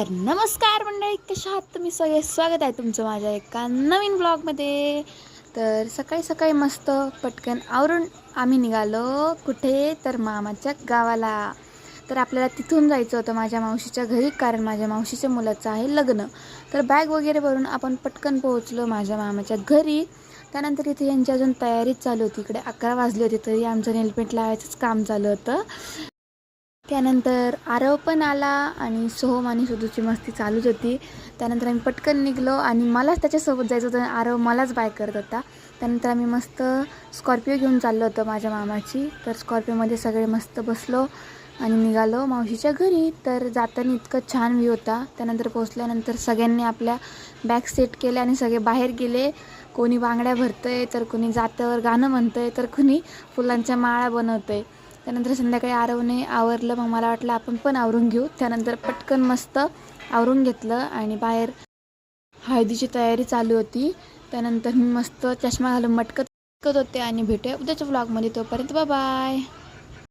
तर नमस्कार मंडळी, कशा आहात तुम्ही सगळे? स्वागत आहे तुमचं माझ्या एका नवीन ब्लॉगमध्ये. तर सकाळी सकाळी मस्त पटकन आवरून आम्ही निघालो. कुठे? तर मामाच्या गावाला. तर आपल्याला तिथून जायचं होतं माझ्या मावशीच्या घरी, कारण माझ्या मावशीच्या मुलाचं आहे लग्न. तर बॅग वगैरे भरून आपण पटकन पोहोचलो माझ्या मामाच्या घरी. त्यानंतर इथे यांची अजून तयारीच चालू होती. इकडे 11 वाजले होते तरी आमचं नेलपेंट लावायचंच काम चालू होतं. त्यानंतर आरव पण आला आणि सोहम आणि सुधूची मस्ती चालूच होती. त्यानंतर आम्ही पटकन निघलो आणि मलाच त्याच्यासोबत जायचं होतं. आरव मलाच बाय करत होता. त्यानंतर आम्ही मस्त स्कॉर्पिओ घेऊन चाललो होतो माझ्या मामाची. तर स्कॉर्पिओमध्ये सगळे मस्त बसलो आणि निघालो मावशीच्या घरी. तर जाताना इतकं छान व्ह्यू होता. त्यानंतर पोचल्यानंतर सगळ्यांनी आपल्या बॅग सेट केल्या आणि सगळे बाहेर गेले. कोणी बांगड्या भरतंय, तर कोणी जात्यावर गाणं म्हणतंय, तर कोणी फुलांच्या माळा बनवतंय. त्यानंतर संध्याकाळी आरवने आवरलं. मग मला वाटलं आपण पण आवरून घेऊ. त्यानंतर पटकन मस्त आवरून घेतलं आणि बाहेर हळदीची तयारी चालू होती. त्यानंतर मी मस्त चष्मा घालून मटकत होते आणि भेटूया उद्याच्या व्लॉगमध्ये. तोपर्यंत बाय बाय.